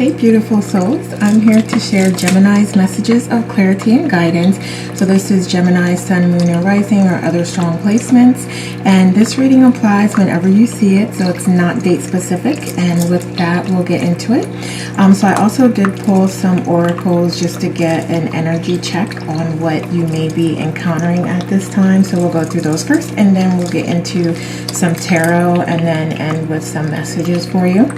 Hey beautiful souls, I'm here to share Gemini's messages of clarity and guidance. So this is Gemini, Sun, Moon, and Rising or other strong placements. And this reading applies whenever you see it, so it's not date specific. And with that, we'll get into it. So I also did pull some oracles just to get an energy check on what you may be encountering at this time. So we'll go through those first, and then we'll get into some tarot and then end with some messages for you.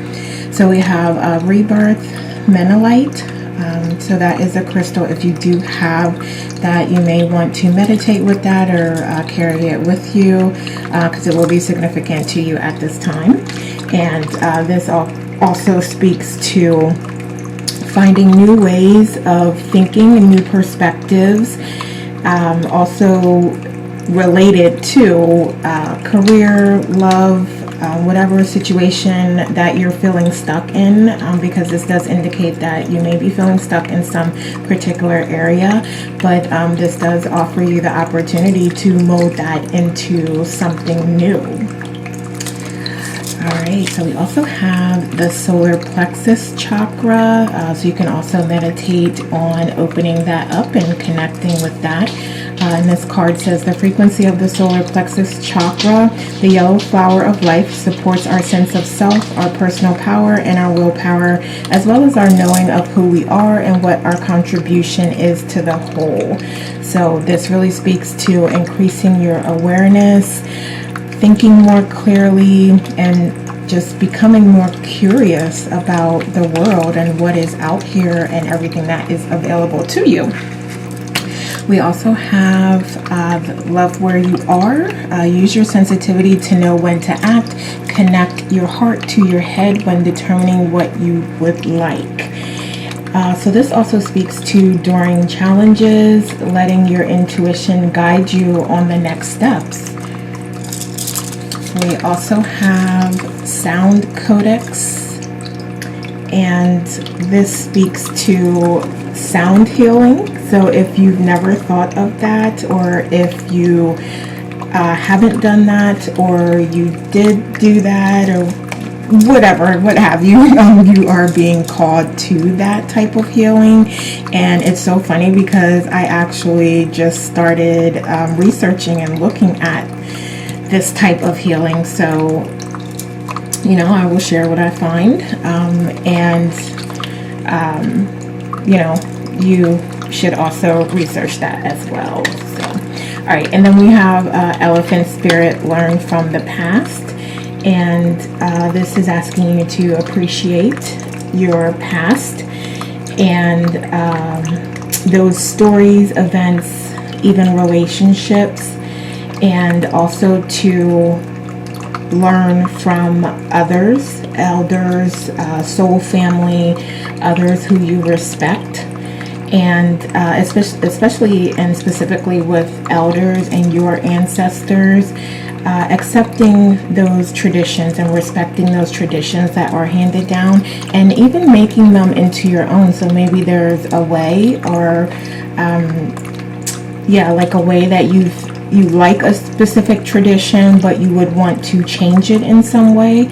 So we have Rebirth Menelite. So that is a crystal. If you do have that, you may want to meditate with that or carry it with you because it will be significant to you at this time. And this also speaks to finding new ways of thinking and new perspectives. Also related to career, love, whatever situation that you're feeling stuck in, because this does indicate that you may be feeling stuck in some particular area, but this does offer you the opportunity to mold that into something new. Alright, so we also have the solar plexus chakra, so you can also meditate on opening that up and connecting with that. And this card says the frequency of the solar plexus chakra, the yellow flower of life, supports our sense of self, our personal power, and our willpower, as well as our knowing of who we are and what our contribution is to the whole. So this really speaks to increasing your awareness, thinking more clearly, and just becoming more curious about the world and what is out here and everything that is available to you. We also have love where you are. Use your sensitivity to know when to act. Connect your heart to your head when determining what you would like. So this also speaks to during challenges, letting your intuition guide you on the next steps. We also have sound codex, and this speaks to sound healing. So if you've never thought of that, or if you haven't done that, or you did do that, or whatever, what have you, you are being called to that type of healing. And it's so funny because I actually just started researching and looking at this type of healing. So, I will share what I find, you should also research that as well. So, all right, and then we have Elephant Spirit, learn from the past, and this is asking you to appreciate your past and those stories, events, even relationships, and also to learn from others, elders, soul family, others who you respect. And especially and specifically with elders and your ancestors, accepting those traditions and respecting those traditions that are handed down, and even making them into your own. So maybe there's a way, or like a way that you like a specific tradition, but you would want to change it in some way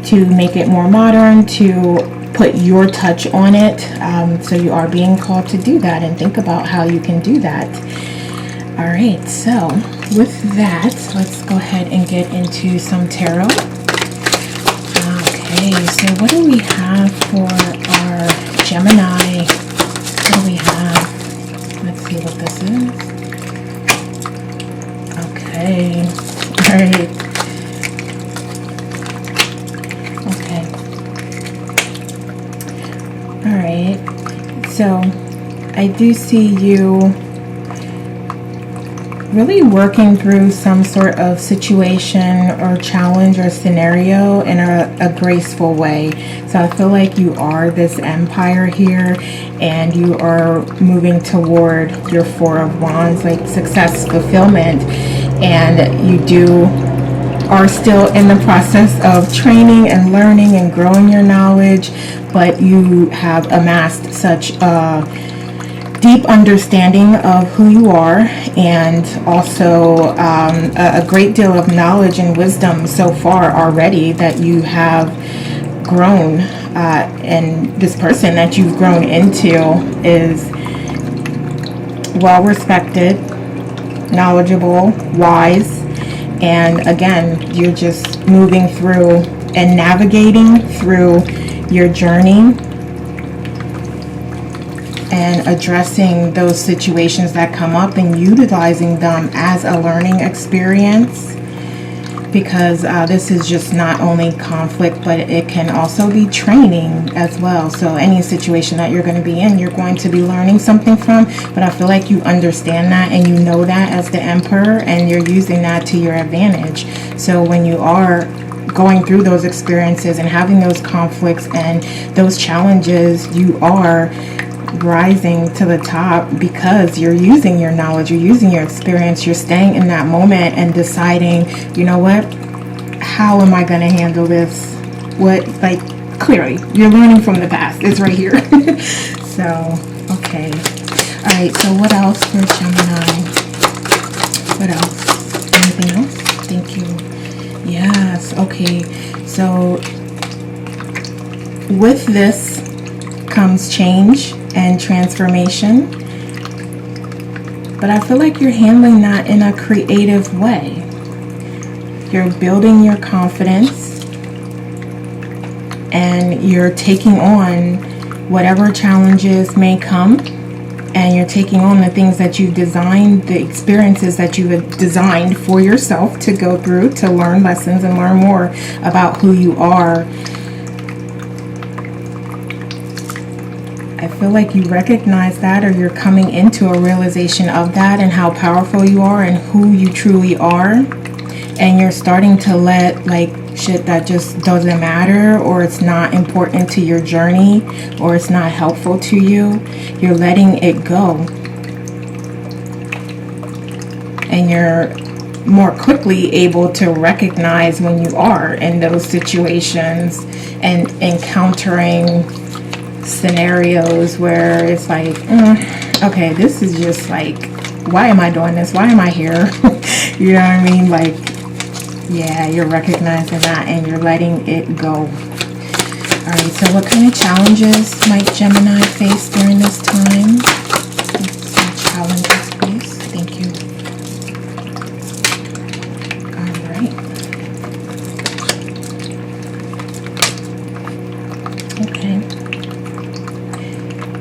to make it more modern, to put your touch on it. So you are being called to do that, and think about how you can do that. All right, so with that, let's go ahead and get into some tarot. Okay, so what do we have for our Gemini? What do we have? Let's see what this is. Okay, all right. Okay. All right. So I do see you really working through some sort of situation or challenge or scenario in a graceful way. So I feel like you are this empire here, and you are moving toward your Four of Wands, like success, fulfillment, and you are still in the process of training and learning and growing your knowledge, but you have amassed such a deep understanding of who you are, and also a great deal of knowledge and wisdom so far already that you have grown and this person that you've grown into is well respected, knowledgeable, wise, and again, you're just moving through and navigating through your journey and addressing those situations that come up and utilizing them as a learning experience, because this is just not only conflict, but it can also be training as well. So any situation that you're going to be in, you're going to be learning something from, but I feel like you understand that and you know that as the Emperor, and you're using that to your advantage. So when you are going through those experiences and having those conflicts and those challenges, you are rising to the top because you're using your knowledge, you're using your experience, you're staying in that moment and deciding, you know what, how am I going to handle this? What, like, clearly you're learning from the past. It's right here. So okay, all right, so what else for Gemini? What else? Anything else? Thank you. Yes. Okay, so with this comes change and transformation, but I feel like you're handling that in a creative way. You're building your confidence and you're taking on whatever challenges may come, and you're taking on the things that you've designed, the experiences that you have designed for yourself to go through, to learn lessons and learn more about who you are. I feel like you recognize that, or you're coming into a realization of that and how powerful you are and who you truly are. And you're starting to let like shit that just doesn't matter, or it's not important to your journey, or it's not helpful to you. You're letting it go. And you're more quickly able to recognize when you are in those situations and encountering scenarios where it's like, okay, this is just like, why am I doing this? Why am I here? You know what I mean? Like, yeah, you're recognizing that and you're letting it go. All right, so what kind of challenges might Gemini face during this time? Some challenges, please. Thank you. All right. Okay.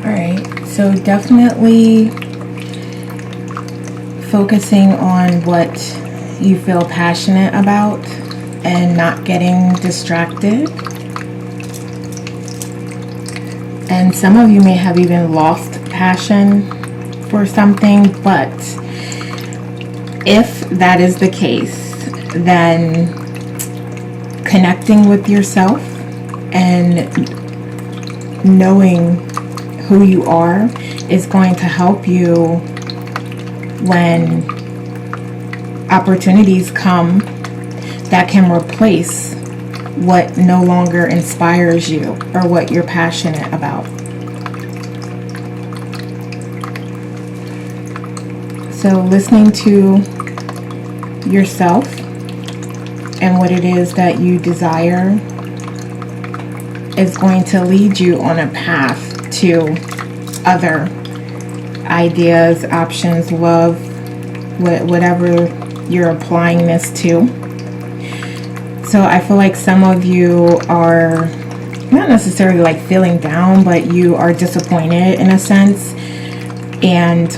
All right, so definitely focusing on what you feel passionate about and not getting distracted. And some of you may have even lost passion for something, but if that is the case, then connecting with yourself and knowing who you are is going to help you when opportunities come that can replace what no longer inspires you or what you're passionate about. So listening to yourself and what it is that you desire is going to lead you on a path to other ideas, options, love, whatever you're applying this to. So I feel like some of you are not necessarily like feeling down, but you are disappointed in a sense, and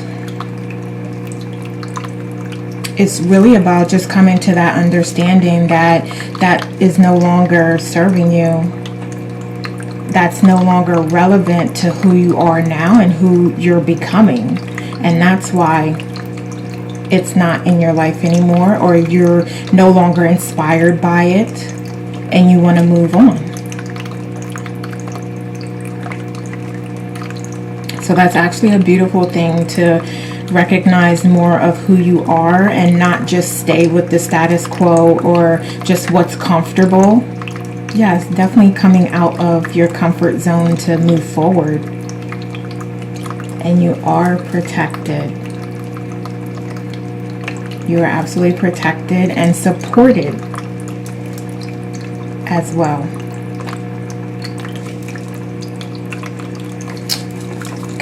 it's really about just coming to that understanding that that is no longer serving you. That's no longer relevant to who you are now and who you're becoming. And that's why it's not in your life anymore, or you're no longer inspired by it and you want to move on. So that's actually a beautiful thing, to recognize more of who you are and not just stay with the status quo or just what's comfortable. Yes, definitely coming out of your comfort zone to move forward. And you are protected. You are absolutely protected and supported as well.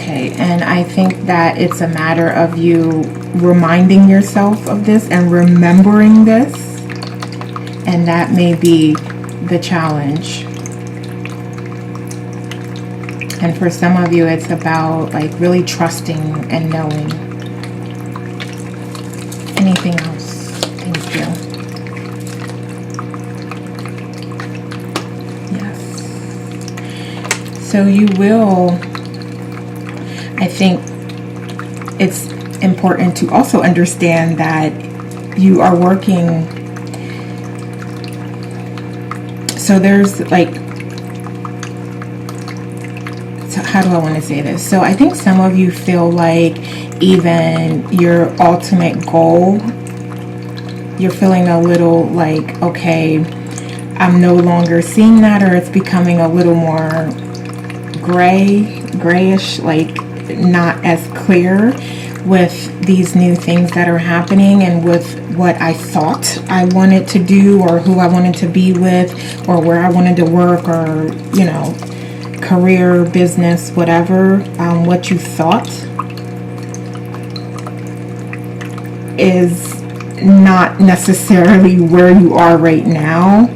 Okay, and I think that it's a matter of you reminding yourself of this and remembering this, and that may be the challenge. And for some of you, it's about like really trusting and knowing. Anything else? Thank you. Yes. So you will, I think it's important to also understand that you are working. So there's like, so how do I want to say this? So I think some of you feel like even your ultimate goal, you're feeling a little like, okay, I'm no longer seeing that, or it's becoming a little more grayish, like not as clear with these new things that are happening and with what I thought I wanted to do, or who I wanted to be with, or where I wanted to work, or, you know, career, business, whatever. What you thought is not necessarily where you are right now,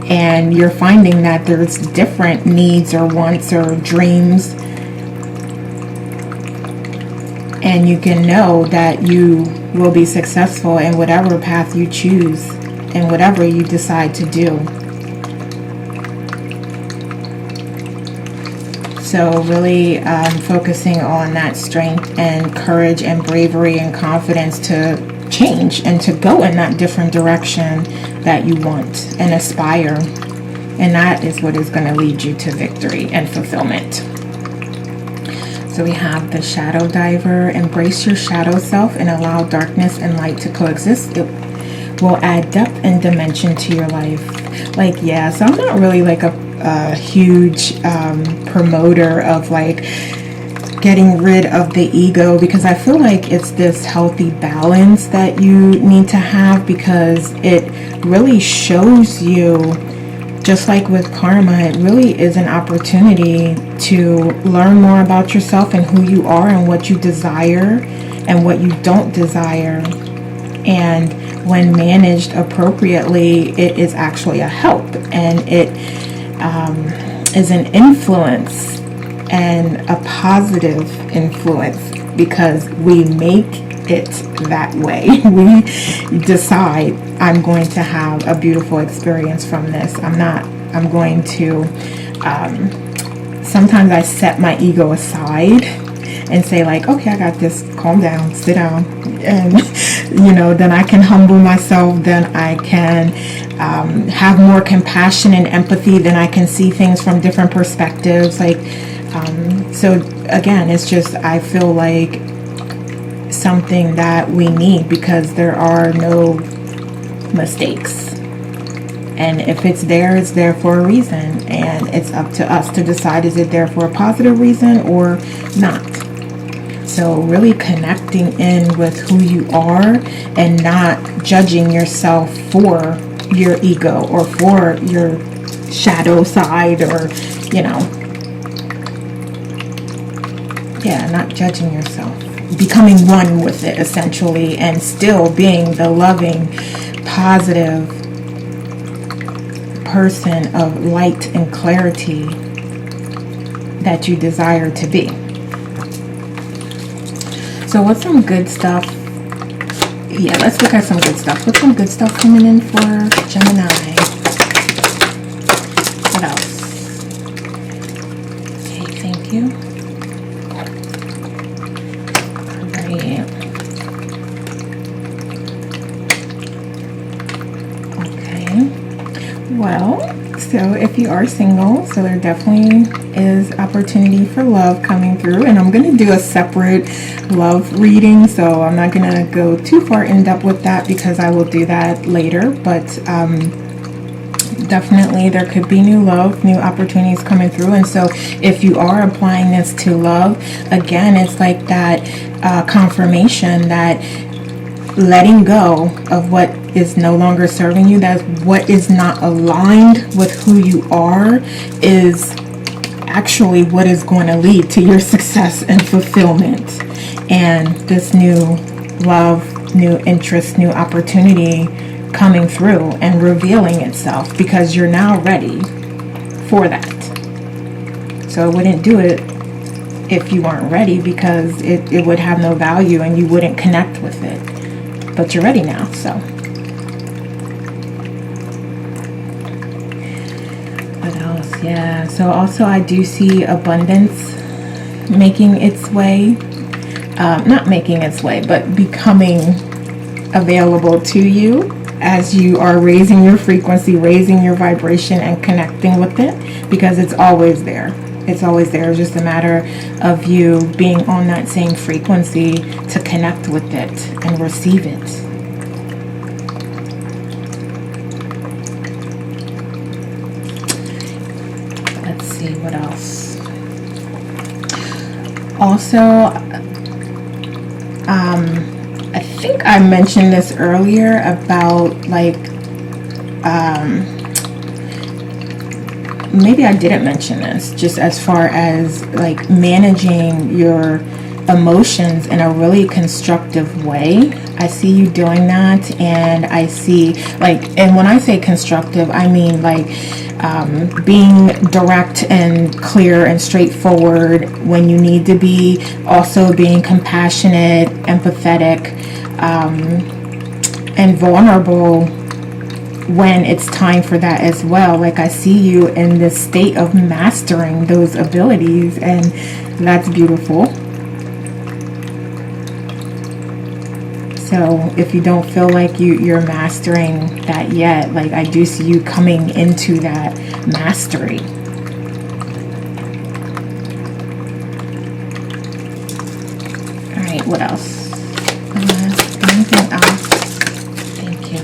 and you're finding that there's different needs or wants or dreams, and you can know that you will be successful in whatever path you choose and whatever you decide to do. So really focusing on that strength and courage and bravery and confidence to change and to go in that different direction that you want and aspire. And that is what is going to lead you to victory and fulfillment. So we have the shadow diver. Embrace your shadow self and allow darkness and light to coexist. It will add depth and dimension to your life. Like, yeah, so I'm not really like a huge promoter of like getting rid of the ego, because I feel like it's this healthy balance that you need to have, because it really shows you, just like with karma, it really is an opportunity to learn more about yourself and who you are and what you desire and what you don't desire. And when managed appropriately, it is actually a help, and it is an influence, and a positive influence, because we make it that way. We decide, I'm going to have a beautiful experience from this. I'm going to, sometimes I set my ego aside and say like, okay, I got this, calm down, sit down, and you know, then I can humble myself, then I can have more compassion and empathy, then I can see things from different perspectives. Like, so again, it's just, I feel like something that we need, because there are no mistakes, and if it's there for a reason, and it's up to us to decide, is it there for a positive reason or not. So really connecting in with who you are and not judging yourself for your ego or for your shadow side, or, you know, yeah, not judging yourself. Becoming one with it, essentially, and still being the loving, positive person of light and clarity that you desire to be. So what's some good stuff? Yeah, let's look at some good stuff. What's some good stuff coming in for Gemini? What else? Okay, thank you. Alright. Okay. Well, so if you are single, so there definitely is opportunity for love coming through, and I'm going to do a separate love reading, so I'm not going to go too far in depth with that, because I will do that later. But definitely there could be new love, new opportunities coming through. And so if you are applying this to love, again, it's like that confirmation that letting go of what is no longer serving you, that what is not aligned with who you are, is actually what is going to lead to your success and fulfillment, and this new love, new interest, new opportunity coming through and revealing itself, because you're now ready for that. So I wouldn't do it if you weren't ready, because it would have no value and you wouldn't connect with it. But you're ready now, so. What else? Yeah, so also I do see abundance making its way. Not making its way, but becoming available to you as you are raising your frequency, raising your vibration, and connecting with it, because it's always there. It's always there. It's just a matter of you being on that same frequency to connect with it and receive it. Let's see, what else? Also, I think I mentioned this earlier about maybe I didn't mention this, just as far as managing your emotions in a really constructive way. I see you doing that, and I see and when I say constructive, I mean being direct and clear and straightforward when you need to be, also being compassionate, empathetic, and vulnerable when it's time for that as well. I see you in this state of mastering those abilities, and that's beautiful. So if you don't feel like you're mastering that yet, I do see you coming into that mastery. All right, what else? Anything else? Thank you.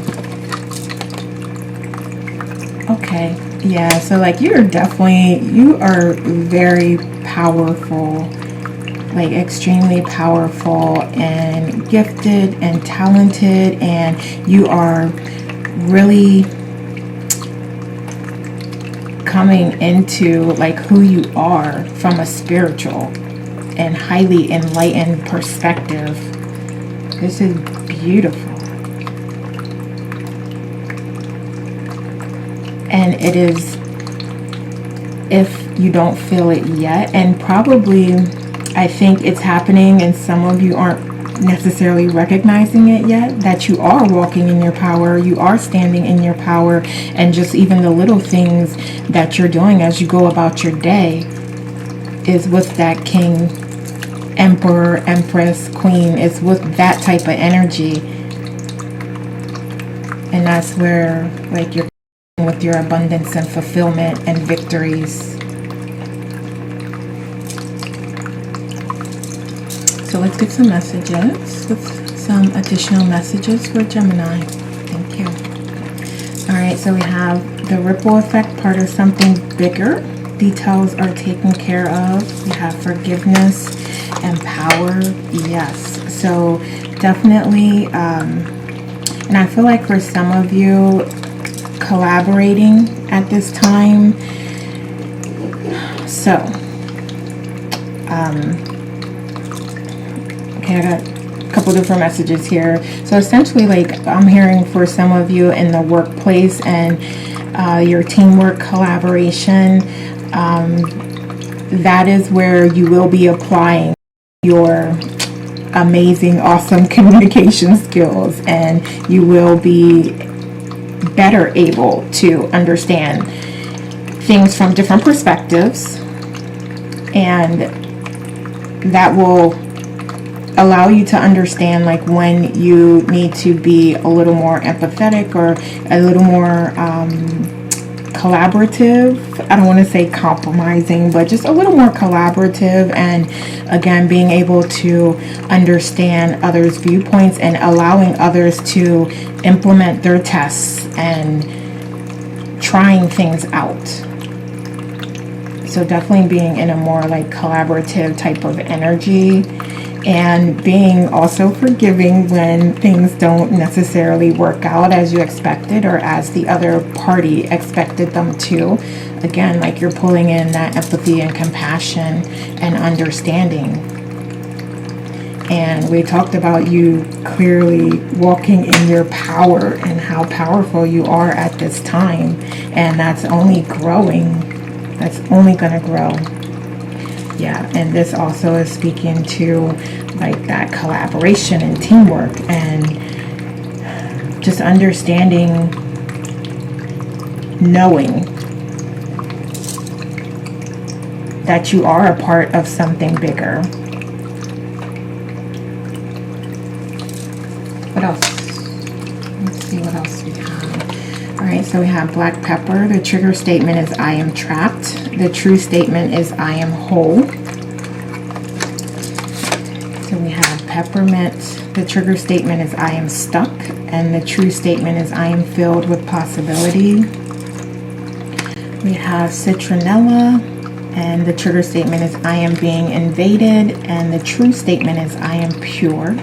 Okay, yeah, so you are very powerful, extremely powerful and gifted and talented, and you are really coming into who you are from a spiritual and highly enlightened perspective. This is beautiful. And it is, if you don't feel it yet, and probably I think it's happening and some of you aren't necessarily recognizing it yet, that you are walking in your power, you are standing in your power, and just even the little things that you're doing as you go about your day is with that king, emperor, empress, queen, is with that type of energy. And that's where you're with your abundance and fulfillment and victories. So let's get some messages, with some additional messages for Gemini. Thank you. All right, so we have the ripple effect, part of something bigger. Details are taken care of. We have forgiveness and power. Yes. So definitely, and I feel like for some of you, collaborating at this time. So, okay, I got a couple different messages here. So essentially, I'm hearing for some of you in the workplace and your teamwork collaboration, that is where you will be applying your amazing, awesome communication skills, and you will be better able to understand things from different perspectives, and that will allow you to understand when you need to be a little more empathetic or a little more collaborative. I don't want to say compromising, but just a little more collaborative, and again being able to understand others' viewpoints and allowing others to implement their tests and trying things out. So definitely being in a more collaborative type of energy, and being also forgiving when things don't necessarily work out as you expected or as the other party expected them to. Again, like you're pulling in that empathy and compassion and understanding. And we talked about you clearly walking in your power and how powerful you are at this time. And that's only growing. That's only going to grow. Yeah, and this also is speaking to like that collaboration and teamwork and just understanding, knowing that you are a part of something bigger. What else? Let's see what else we have. All right, so we have black pepper. The trigger statement is I am trapped. The true statement is I am whole. So we have peppermint. The trigger statement is I am stuck. And the true statement is I am filled with possibility. We have citronella. And the trigger statement is I am being invaded. And the true statement is I am pure.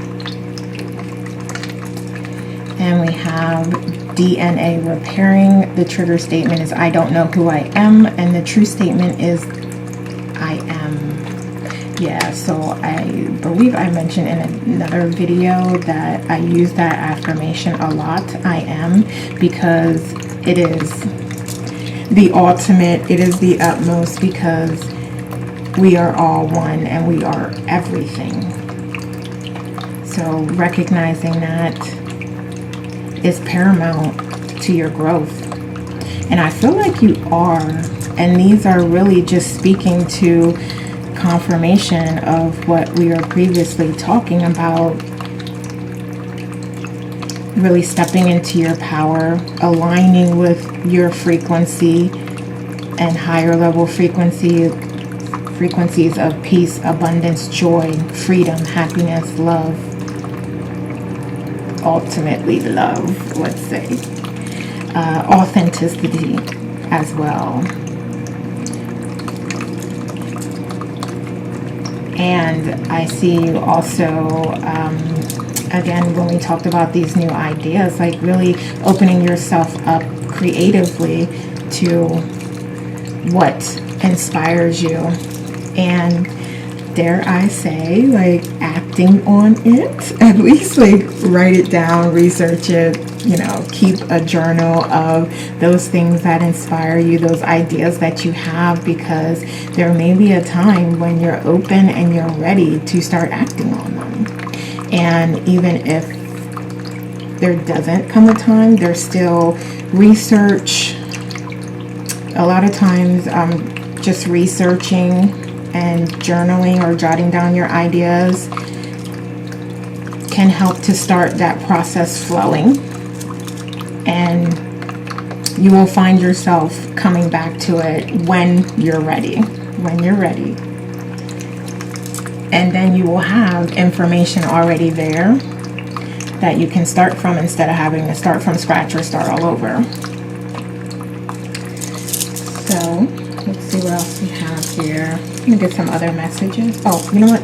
And we have DNA repairing. The trigger statement is I don't know who I am. And the true statement is I am. Yeah, so I believe I mentioned in another video that I use that affirmation a lot, I am, because it is the ultimate, it is the utmost, because we are all one and we are everything. So recognizing that is paramount to your growth. And I feel like you are. And these are really just speaking to confirmation of what we were previously talking about. Really stepping into your power, aligning with your frequency and higher level frequencies of peace, abundance, joy, freedom, happiness, love. Ultimately love, let's say. Authenticity as well. And I see you also, again, when we talked about these new ideas, like really opening yourself up creatively to what inspires you. And dare I say, like acting on it, at least like write it down, research it, you know, keep a journal of those things that inspire you, those ideas that you have, because there may be a time when you're open and you're ready to start acting on them. And even if there doesn't come a time, there's still research. A lot of times just researching and journaling or jotting down your ideas can help to start that process flowing, and you will find yourself coming back to it when you're ready. And then you will have information already there that you can start from instead of having to start from scratch or start all over. So let's see what else we have here. I'm gonna get some other messages. Oh, you know what?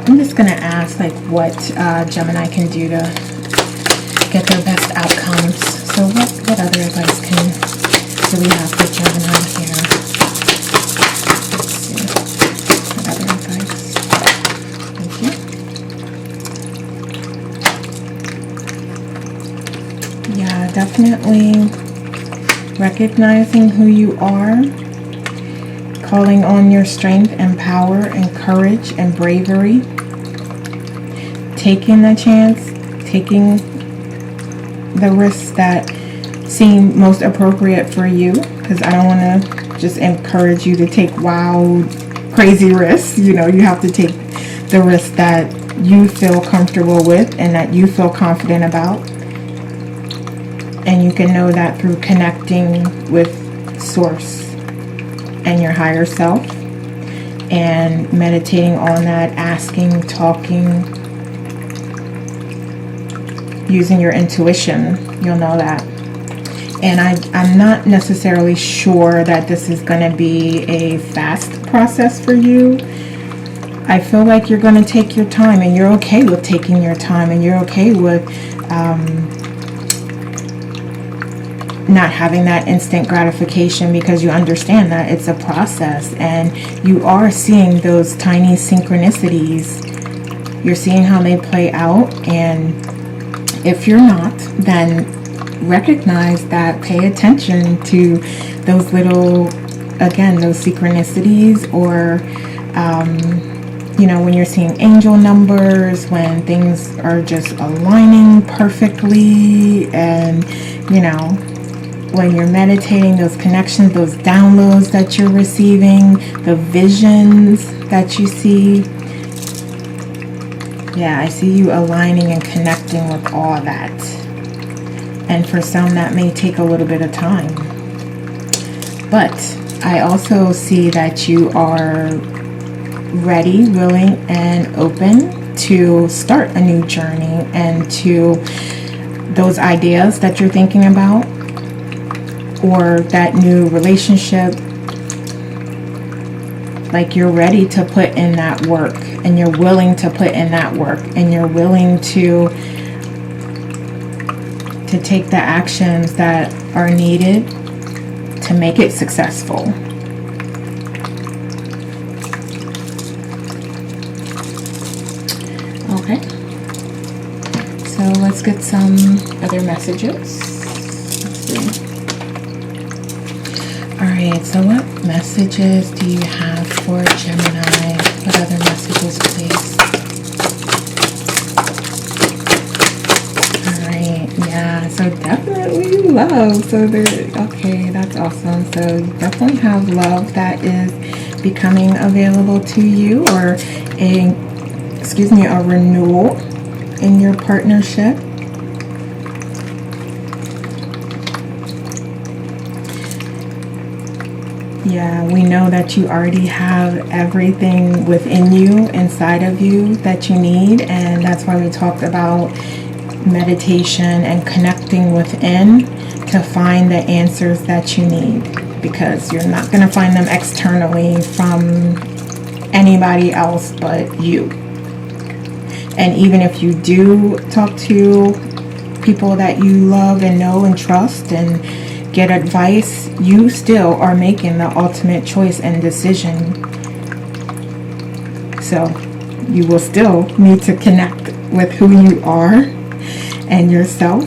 I'm just gonna ask like what Gemini can do to get their best outcomes. So what other advice do we have for Gemini here? Let's see. What other advice? Thank you. Yeah, definitely recognizing who you are. Calling on your strength and power and courage and bravery. Taking the chance, taking the risks that seem most appropriate for you. Because I don't want to just encourage you to take wild, crazy risks. You know, you have to take the risks that you feel comfortable with and that you feel confident about. And you can know that through connecting with Source and your higher self, and meditating on that, asking, talking, using your intuition. You'll know that. And I'm not necessarily sure that this is going to be a fast process for you. I feel like you're going to take your time, and you're okay with taking your time, and you're okay with not having that instant gratification, because you understand that it's a process, and you are seeing those tiny synchronicities. You're seeing how they play out, and if you're not, then recognize that, pay attention to those little, again, those synchronicities, or you know, when you're seeing angel numbers, when things are just aligning perfectly, and you know, when you're meditating, those connections, those downloads that you're receiving, the visions that you see. Yeah, I see you aligning and connecting with all that. And for some, that may take a little bit of time. But I also see that you are ready, willing, and open to start a new journey, and to those ideas that you're thinking about, or that new relationship. Like, you're ready to put in that work, and you're willing to put in that work, and you're willing to take the actions that are needed to make it successful. Okay, so let's get some other messages. Let's see. Alright, so what messages do you have for Gemini? What other messages, please? Alright, yeah, so definitely love. So okay, that's awesome. So you definitely have love that is becoming available to you, or a renewal in your partnership. Yeah, we know that you already have everything within you, inside of you, that you need, and that's why we talked about meditation and connecting within to find the answers that you need, because you're not going to find them externally from anybody else but you. And even if you do talk to people that you love and know and trust and get advice, you still are making the ultimate choice and decision. So you will still need to connect with who you are and yourself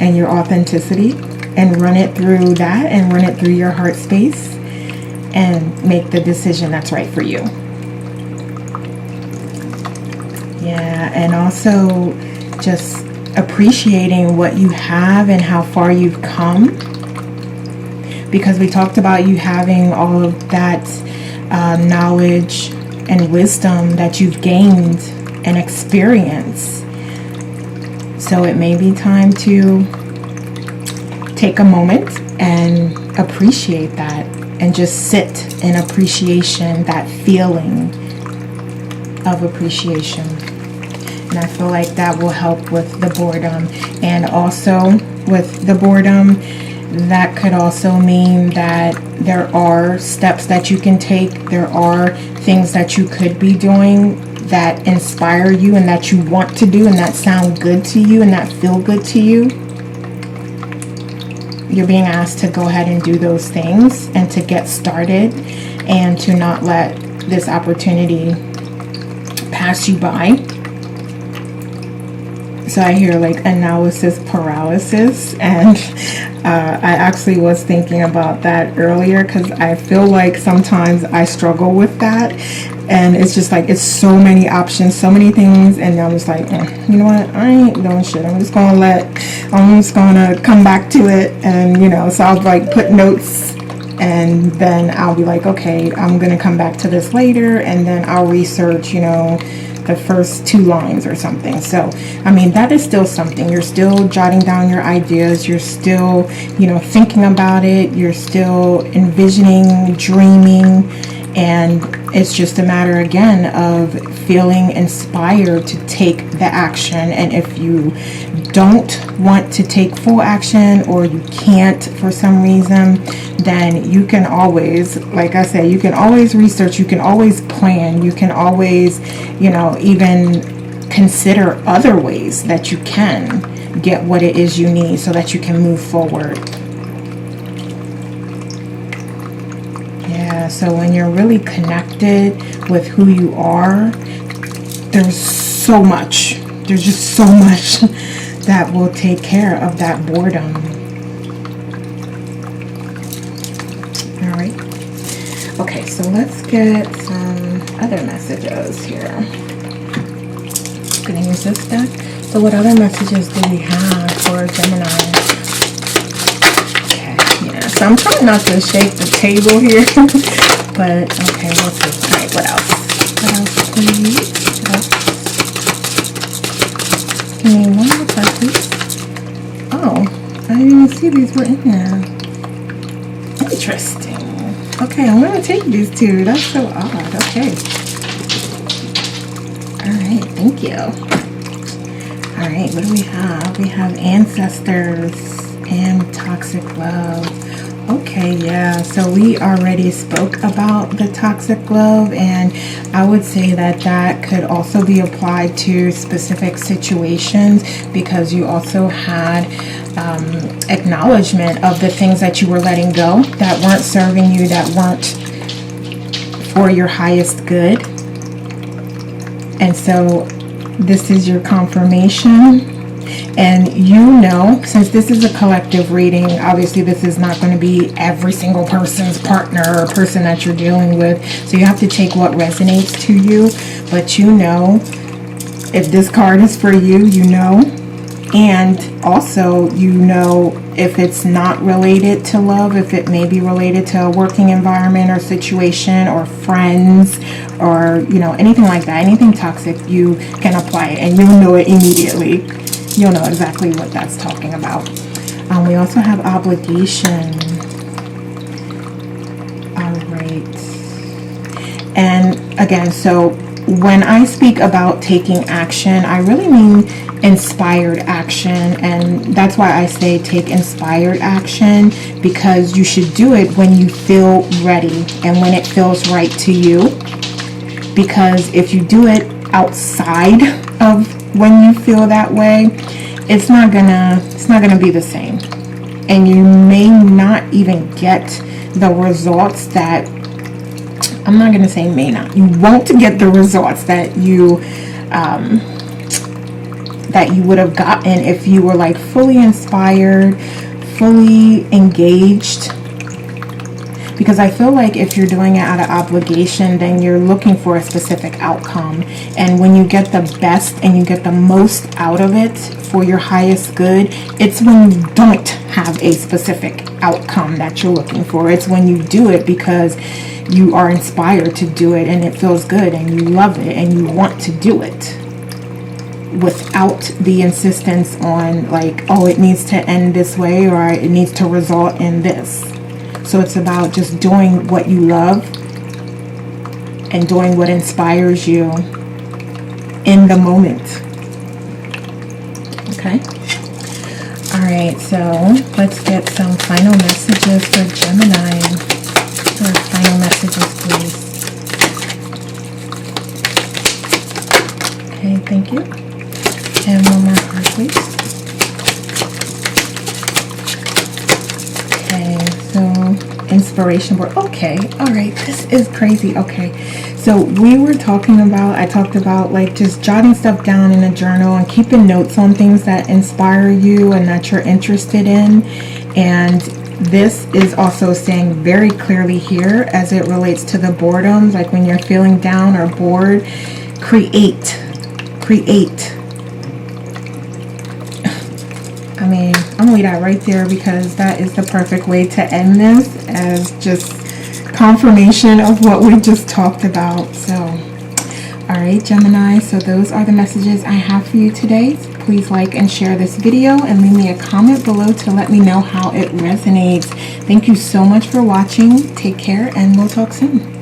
and your authenticity, and run it through that, and run it through your heart space, and make the decision that's right for you. Yeah, and also just appreciating what you have and how far you've come, because we talked about you having all of that knowledge and wisdom that you've gained and experience. So it may be time to take a moment and appreciate that, and just sit in appreciation, that feeling of appreciation. And I feel like that will help with the boredom. And also with the boredom, that could also mean that there are steps that you can take. There are things that you could be doing that inspire you, and that you want to do, and that sound good to you, and that feel good to you. You're being asked to go ahead and do those things, and to get started, and to not let this opportunity pass you by. So I hear like analysis paralysis, and I actually was thinking about that earlier, because I feel like sometimes I struggle with that, and it's just like, it's so many options, so many things, and I'm just like, you know what, I ain't doing shit. I'm just gonna come back to it, and so I'll like put notes, and then I'll be like, okay, I'm gonna come back to this later, and then I'll research, the first 2 lines or something. So I mean, that is still something. You're still jotting down your ideas, you're still thinking about it, you're still envisioning, dreaming, And it's just a matter again of feeling inspired to take the action. And if you don't want to take full action, or you can't for some reason, then you can always, like I said, you can always research, you can always plan, you can always, you know, even consider other ways that you can get what it is you need so that you can move forward. Yeah, so when you're really connected with who you are, there's so much. There's just so much that will take care of that boredom. All right. Okay, so let's get some other messages here. Gonna use this deck. So what other messages do we have for Gemini? Okay, yeah. So I'm trying not to shake the table here. But okay, let's see. Alright, what else? What else, please? What else? Give me one more card, please. Oh, I didn't even see these were in there. Interesting. Okay, I'm gonna take these two. That's so odd. Okay. Alright, thank you. Alright, what do we have? We have ancestors and toxic love. Okay, yeah, so we already spoke about the toxic love, and I would say that that could also be applied to specific situations, because you also had acknowledgement of the things that you were letting go that weren't serving you, that weren't for your highest good. And so this is your confirmation. And you know, since this is a collective reading, obviously this is not going to be every single person's partner or person that you're dealing with. So you have to take what resonates to you. But you know, if this card is for you, you know. And also, you know, if it's not related to love, if it may be related to a working environment or situation or friends or, you know, anything like that, anything toxic, you can apply it and you'll know it immediately. You'll know exactly what that's talking about. We also have obligation. All right. And again, so when I speak about taking action, I really mean inspired action. And that's why I say take inspired action, because you should do it when you feel ready and when it feels right to you. Because if you do it outside of when you feel that way, it's not gonna be the same, and you may not even get the results that, I'm not gonna say may not, you won't get the results that you would have gotten if you were like fully inspired, fully engaged. Because I feel like if you're doing it out of obligation, then you're looking for a specific outcome. And when you get the best and you get the most out of it for your highest good, it's when you don't have a specific outcome that you're looking for. It's when you do it because you are inspired to do it and it feels good and you love it and you want to do it, without the insistence on like, oh, it needs to end this way or it needs to result in this. So it's about just doing what you love and doing what inspires you in the moment. Okay. All right, so let's get some final messages for Gemini. Or final messages, please. Okay, thank you. And one more card, please. Inspiration board. Okay, all right, this is crazy. Okay, so I talked about like just jotting stuff down in a journal and keeping notes on things that inspire you and that you're interested in. And this is also saying very clearly here, as it relates to the boredoms, like when you're feeling down or bored, create. I mean, I'm gonna leave that right there because that is the perfect way to end this, as just confirmation of what we just talked about. So, all right, Gemini, so those are the messages I have for you today. Please like and share this video and leave me a comment below to let me know how it resonates. Thank you so much for watching. Take care and we'll talk soon.